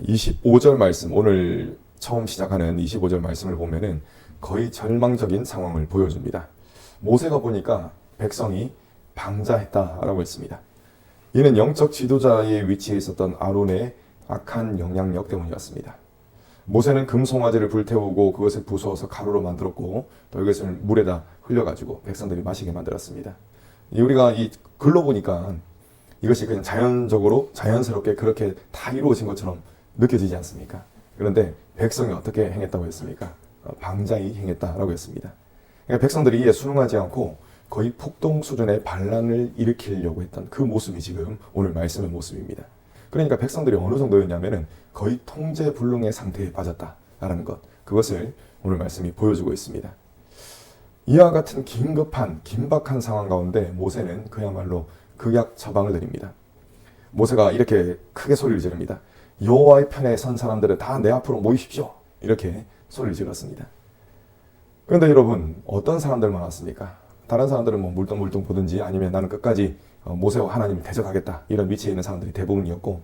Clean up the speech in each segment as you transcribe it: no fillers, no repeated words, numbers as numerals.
25절 말씀, 오늘 처음 시작하는 25절 말씀을 보면은 거의 절망적인 상황을 보여줍니다. 모세가 보니까 백성이 방자했다라고 했습니다. 이는 영적 지도자의 위치에 있었던 아론의 악한 영향력 때문이었습니다. 모세는 금송아지를 불태우고 그것을 부수어서 가루로 만들었고 또 이것을 물에다 흘려가지고 백성들이 마시게 만들었습니다. 우리가 이 글로 보니까 이것이 그냥 자연스럽게 그렇게 다 이루어진 것처럼 느껴지지 않습니까? 그런데 백성이 어떻게 행했다고 했습니까? 방자히 행했다라고 했습니다. 그러니까 백성들이 이에 순응하지 않고 거의 폭동 수준의 반란을 일으키려고 했던 그 모습이 지금 오늘 말씀의 모습입니다. 그러니까 백성들이 어느 정도였냐면은 거의 통제불능의 상태에 빠졌다라는 것, 그것을 오늘 말씀이 보여주고 있습니다. 이와 같은 긴박한 상황 가운데 모세는 그야말로 극약 처방을 내립니다. 모세가 이렇게 크게 소리를 지릅니다. 여호와의 편에 선 사람들은 다 내 앞으로 모이십시오. 이렇게 소리를 질렀습니다. 그런데 여러분, 어떤 사람들만 왔습니까? 다른 사람들은 뭐 물뚱물뚱 보든지 아니면 나는 끝까지 모세와 하나님을 대적하겠다 이런 위치에 있는 사람들이 대부분이었고,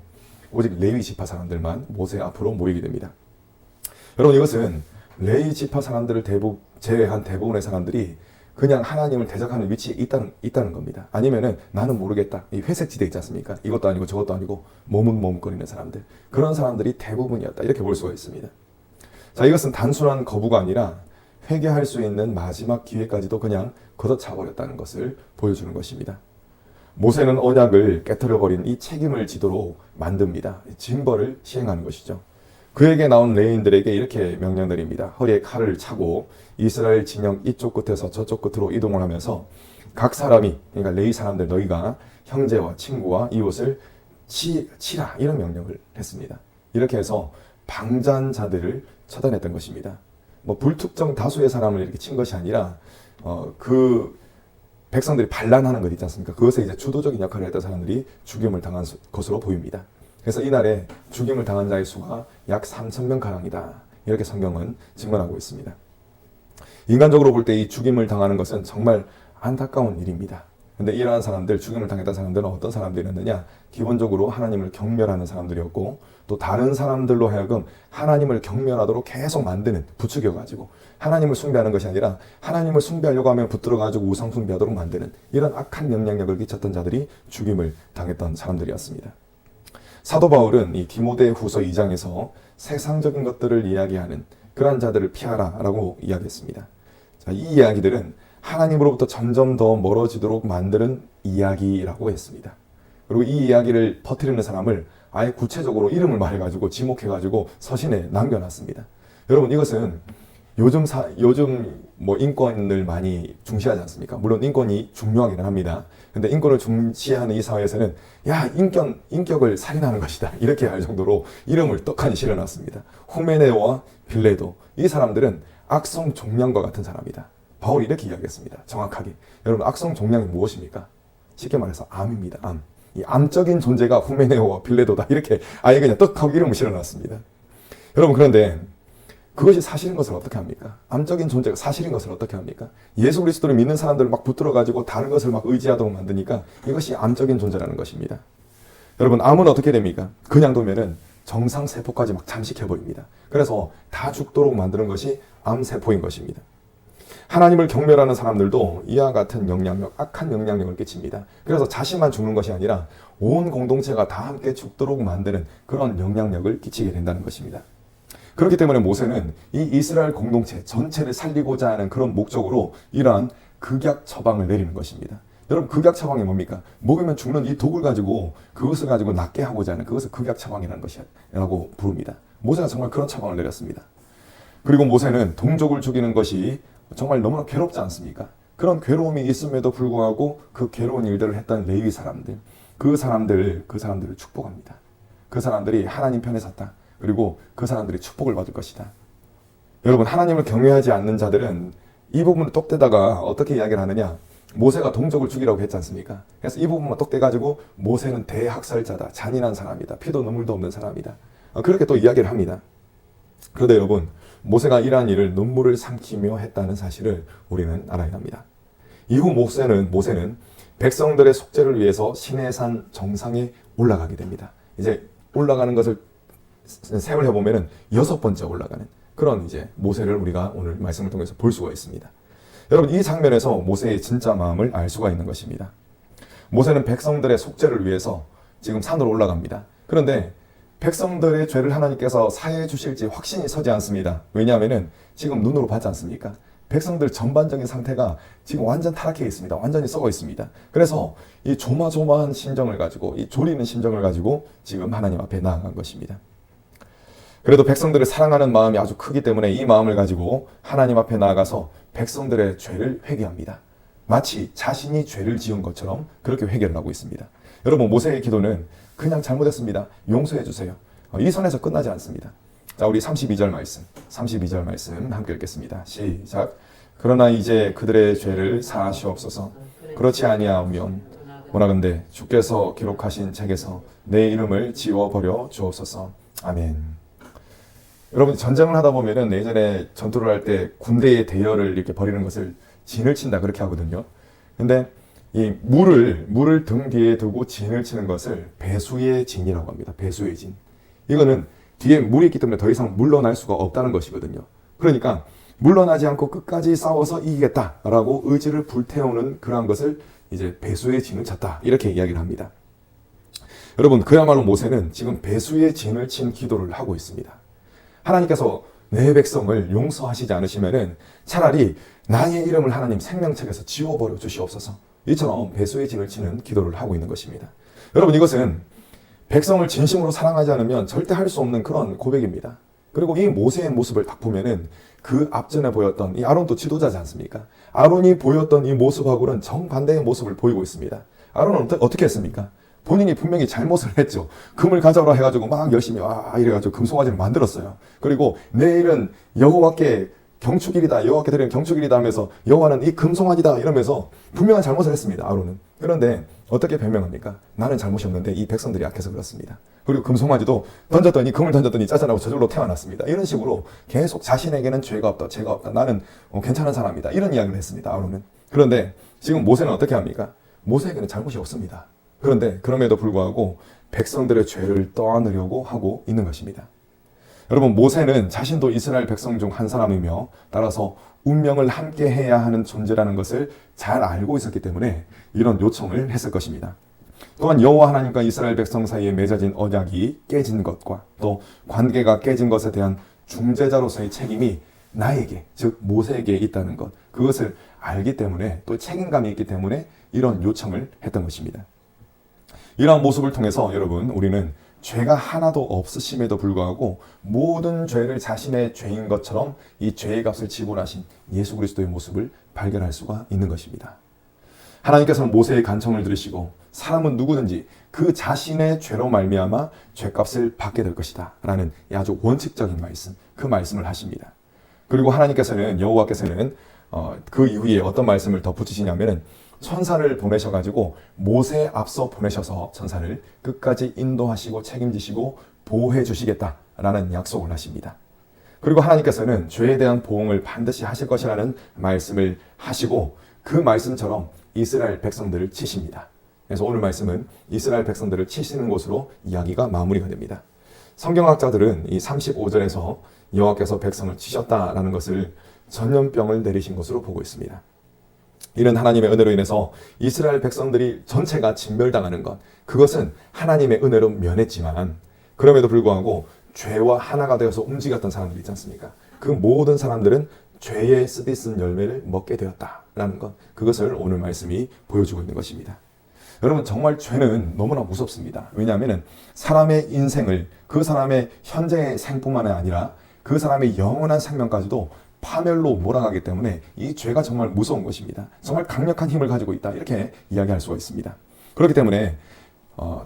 오직 레위 지파 사람들만 모세 앞으로 모이게 됩니다. 여러분, 이것은 레위 지파 사람들을 제외한 대부분의 사람들이 그냥 하나님을 대적하는 위치에 있다는 겁니다. 아니면은 나는 모르겠다, 이 회색 지대 있지 않습니까? 이것도 아니고 저것도 아니고 머뭇머뭇거리는 사람들, 그런 사람들이 대부분이었다, 이렇게 볼 수가 있습니다. 자, 이것은 단순한 거부가 아니라 회개할 수 있는 마지막 기회까지도 그냥 걷어차버렸다는 것을 보여주는 것입니다. 모세는 언약을 깨트려버린 이 책임을 지도록 만듭니다. 징벌을 시행하는 것이죠. 그에게 나온 레위인들에게 이렇게 명령드립니다. 허리에 칼을 차고 이스라엘 진영 이쪽 끝에서 저쪽 끝으로 이동을 하면서 각 사람이, 그러니까 레위 사람들, 너희가 형제와 친구와 이웃을 치라, 이런 명령을 했습니다. 이렇게 해서 방자한 자들을 처단했던 것입니다. 뭐 불특정 다수의 사람을 이렇게 친 것이 아니라 그 백성들이 반란하는 것 있지 않습니까? 그것에 이제 주도적인 역할을 했던 사람들이 죽임을 당한 것으로 보입니다. 그래서 이날에 죽임을 당한 자의 수가 약 3,000명 가량이다, 이렇게 성경은 증언하고 있습니다. 인간적으로 볼 때 이 죽임을 당하는 것은 정말 안타까운 일입니다. 근데 이러한 사람들, 죽임을 당했던 사람들은 어떤 사람들이었느냐? 기본적으로 하나님을 경멸하는 사람들이었고, 또 다른 사람들로 하여금 하나님을 경멸하도록 계속 만드는, 부추겨가지고 하나님을 숭배하는 것이 아니라 하나님을 숭배하려고 하면 붙들어가지고 우상 숭배하도록 만드는 이런 악한 영향력을 끼쳤던 자들이 죽임을 당했던 사람들이었습니다. 사도 바울은 이 디모데 후서 2장에서 세상적인 것들을 이야기하는 그런 자들을 피하라 라고 이야기했습니다. 자, 이 이야기들은 하나님으로부터 점점 더 멀어지도록 만드는 이야기라고 했습니다. 그리고 이 이야기를 퍼뜨리는 사람을 아예 구체적으로 이름을 말해가지고 지목해가지고 서신에 남겨놨습니다. 여러분, 이것은 요즘 뭐 인권을 많이 중시하지 않습니까? 물론 인권이 중요하기는 합니다. 근데 인권을 중시하는 이 사회에서는 야, 인격을 살인하는 것이다, 이렇게 할 정도로 이름을 떡하니 실어놨습니다. 후메네오와 빌레도, 이 사람들은 악성 종양과 같은 사람이다. 바울이 이렇게 이야기했습니다. 정확하게. 여러분, 악성 종양이 무엇입니까? 쉽게 말해서 암입니다. 암. 이 암적인 존재가 후메네오와 빌레도다, 이렇게 아예 그냥 떡하고 이름을 실어놨습니다. 여러분, 그런데 그것이 사실인 것을 어떻게 합니까? 암적인 존재가 사실인 것을 어떻게 합니까? 예수 그리스도를 믿는 사람들을 막 붙들어가지고 다른 것을 막 의지하도록 만드니까 이것이 암적인 존재라는 것입니다. 여러분, 암은 어떻게 됩니까? 그냥 두면은 정상세포까지 막 잠식해버립니다. 그래서 다 죽도록 만드는 것이 암세포인 것입니다. 하나님을 경멸하는 사람들도 이와 같은 영향력, 악한 영향력을 끼칩니다. 그래서 자신만 죽는 것이 아니라 온 공동체가 다 함께 죽도록 만드는 그런 영향력을 끼치게 된다는 것입니다. 그렇기 때문에 모세는 이 이스라엘 공동체 전체를 살리고자 하는 그런 목적으로 이러한 극약 처방을 내리는 것입니다. 여러분, 극약 처방이 뭡니까? 먹으면 죽는 이 독을 가지고 그것을 가지고 낫게 하고자 하는 그것을 극약 처방이라는 것이라고 부릅니다. 모세가 정말 그런 처방을 내렸습니다. 그리고 모세는 동족을 죽이는 것이 정말 너무나 괴롭지 않습니까? 그런 괴로움이 있음에도 불구하고 그 괴로운 일들을 했던 레위 사람들, 그 사람들을 축복합니다. 그 사람들이 하나님 편에 섰다. 그리고 그 사람들이 축복을 받을 것이다. 여러분, 하나님을 경외하지 않는 자들은 이 부분을 똑대다가 어떻게 이야기를 하느냐? 모세가 동족을 죽이라고 했지 않습니까? 그래서 이 부분만 똑대가지고 모세는 대학살자다, 잔인한 사람이다, 피도 눈물도 없는 사람이다, 그렇게 또 이야기를 합니다. 그런데 여러분, 모세가 이러한 일을 눈물을 삼키며 했다는 사실을 우리는 알아야 합니다. 이후 모세는 백성들의 속죄를 위해서 시내산 정상에 올라가게 됩니다. 이제 올라가는 것을 셈을 해보면은 6번째 올라가는 그런 이제 모세를 우리가 오늘 말씀을 통해서 볼 수가 있습니다. 여러분, 이 장면에서 모세의 진짜 마음을 알 수가 있는 것입니다. 모세는 백성들의 속죄를 위해서 지금 산으로 올라갑니다. 그런데 백성들의 죄를 하나님께서 사해 주실지 확신이 서지 않습니다. 왜냐하면은 지금 눈으로 봤지 않습니까? 백성들 전반적인 상태가 지금 완전 타락해 있습니다. 완전히 썩어 있습니다. 그래서 이 조마조마한 심정을 가지고, 이 졸이는 심정을 가지고 지금 하나님 앞에 나아간 것입니다. 그래도 백성들을 사랑하는 마음이 아주 크기 때문에 이 마음을 가지고 하나님 앞에 나아가서 백성들의 죄를 회개합니다. 마치 자신이 죄를 지은 것처럼 그렇게 회개를 하고 있습니다. 여러분, 모세의 기도는 그냥 잘못했습니다, 용서해 주세요, 이 선에서 끝나지 않습니다. 자, 우리 32절 말씀 함께 읽겠습니다. 시작. 그러나 이제 그들의 죄를 사하시옵소서. 그렇지 아니하면 원하건대 주께서 기록하신 책에서 내 이름을 지워버려 주옵소서. 아멘. 여러분, 전쟁을 하다 보면은 예전에 전투를 할 때 군대의 대열을 이렇게 벌이는 것을 진을 친다 그렇게 하거든요. 근데 이 물을 등 뒤에 두고 진을 치는 것을 배수의 진이라고 합니다. 배수의 진. 이거는 뒤에 물이 있기 때문에 더 이상 물러날 수가 없다는 것이거든요. 그러니까 물러나지 않고 끝까지 싸워서 이기겠다라고 의지를 불태우는 그러한 것을 이제 배수의 진을 쳤다, 이렇게 이야기를 합니다. 여러분, 그야말로 모세는 지금 배수의 진을 친 기도를 하고 있습니다. 하나님께서 내 백성을 용서하시지 않으시면은 차라리 나의 이름을 하나님 생명책에서 지워버려 주시옵소서. 이처럼 배수의 진을 치는 기도를 하고 있는 것입니다. 여러분, 이것은 백성을 진심으로 사랑하지 않으면 절대 할 수 없는 그런 고백입니다. 그리고 이 모세의 모습을 딱 보면은 그 앞전에 보였던 이 아론도 지도자지 않습니까? 아론이 보였던 이 모습하고는 정반대의 모습을 보이고 있습니다. 아론은 어떻게 했습니까? 본인이 분명히 잘못을 했죠. 금을 가져오라 해가지고 막 열심히 이래가지고 금송아지를 만들었어요. 그리고 내일은 여호와께 경축일이다, 여호와께 드리는 경축일이다 하면서 여호와는 이 금송아지다 이러면서 분명한 잘못을 했습니다, 아론은. 그런데 어떻게 변명합니까? 나는 잘못이 없는데 이 백성들이 약해서 그렇습니다. 그리고 금송아지도 금을 던졌더니 짜증나고 저절로 태어났습니다. 이런 식으로 계속 자신에게는 죄가 없다, 나는 괜찮은 사람이다, 이런 이야기를 했습니다, 아론은. 그런데 지금 모세는 어떻게 합니까? 모세에게는 잘못이 없습니다. 그런데 그럼에도 불구하고 백성들의 죄를 떠안으려고 하고 있는 것입니다. 여러분, 모세는 자신도 이스라엘 백성 중 한 사람이며 따라서 운명을 함께 해야 하는 존재라는 것을 잘 알고 있었기 때문에 이런 요청을 했을 것입니다. 또한 여호와 하나님과 이스라엘 백성 사이에 맺어진 언약이 깨진 것과 또 관계가 깨진 것에 대한 중재자로서의 책임이 나에게, 즉 모세에게 있다는 것, 그것을 알기 때문에 또 책임감이 있기 때문에 이런 요청을 했던 것입니다. 이러한 모습을 통해서 여러분, 우리는 죄가 하나도 없으심에도 불구하고 모든 죄를 자신의 죄인 것처럼 이 죄의 값을 지불하신 예수 그리스도의 모습을 발견할 수가 있는 것입니다. 하나님께서는 모세의 간청을 들으시고 사람은 누구든지 그 자신의 죄로 말미암아 죄값을 받게 될 것이다 라는 아주 원칙적인 말씀, 그 말씀을 하십니다. 그리고 하나님께서는, 여호와께서는 그 이후에 어떤 말씀을 덧붙이시냐면은 천사를 보내셔가지고 모세 앞서 보내셔서 천사를 끝까지 인도하시고 책임지시고 보호해 주시겠다라는 약속을 하십니다. 그리고 하나님께서는 죄에 대한 보응을 반드시 하실 것이라는 말씀을 하시고 그 말씀처럼 이스라엘 백성들을 치십니다. 그래서 오늘 말씀은 이스라엘 백성들을 치시는 것으로 이야기가 마무리가 됩니다. 성경학자들은 이 35절에서 여호와께서 백성을 치셨다라는 것을 전염병을 내리신 것으로 보고 있습니다. 이는 하나님의 은혜로 인해서 이스라엘 백성들이 전체가 진멸당하는 것, 그것은 하나님의 은혜로 면했지만 그럼에도 불구하고 죄와 하나가 되어서 움직였던 사람들 있지 않습니까? 그 모든 사람들은 죄의 쓰디쓴 열매를 먹게 되었다라는 것, 그것을 오늘 말씀이 보여주고 있는 것입니다. 여러분, 정말 죄는 너무나 무섭습니다. 왜냐하면 사람의 인생을, 그 사람의 현재의 생뿐만 아니라 그 사람의 영원한 생명까지도 파멸로 몰아가기 때문에 이 죄가 정말 무서운 것입니다. 정말 강력한 힘을 가지고 있다, 이렇게 이야기할 수가 있습니다. 그렇기 때문에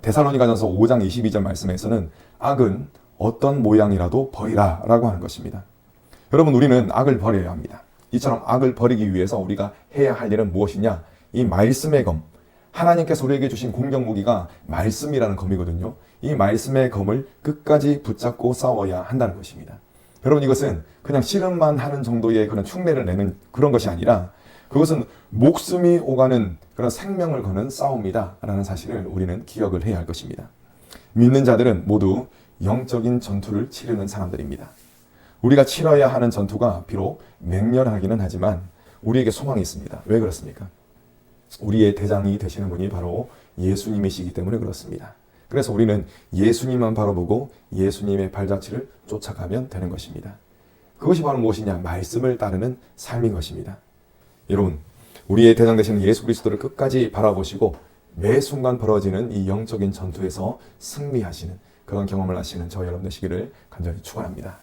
데살로니가전서 5장 22절 말씀에서는 악은 어떤 모양이라도 버리라 라고 하는 것입니다. 여러분, 우리는 악을 버려야 합니다. 이처럼 악을 버리기 위해서 우리가 해야 할 일은 무엇이냐? 이 말씀의 검, 하나님께서 우리에게 주신 공격 무기가 말씀이라는 검이거든요. 이 말씀의 검을 끝까지 붙잡고 싸워야 한다는 것입니다. 여러분, 이것은 그냥 씨름만 하는 정도의 그런 흉내를 내는 그런 것이 아니라 그것은 목숨이 오가는 그런 생명을 거는 싸움이다 라는 사실을 우리는 기억을 해야 할 것입니다. 믿는 자들은 모두 영적인 전투를 치르는 사람들입니다. 우리가 치러야 하는 전투가 비록 맹렬하기는 하지만 우리에게 소망이 있습니다. 왜 그렇습니까? 우리의 대장이 되시는 분이 바로 예수님이시기 때문에 그렇습니다. 그래서 우리는 예수님만 바라보고 예수님의 발자취를 쫓아가면 되는 것입니다. 그것이 바로 무엇이냐? 말씀을 따르는 삶인 것입니다. 여러분, 우리의 대장 되시는 예수 그리스도를 끝까지 바라보시고 매 순간 벌어지는 이 영적인 전투에서 승리하시는 그런 경험을 하시는 저 여러분 되시기를 간절히 축원합니다.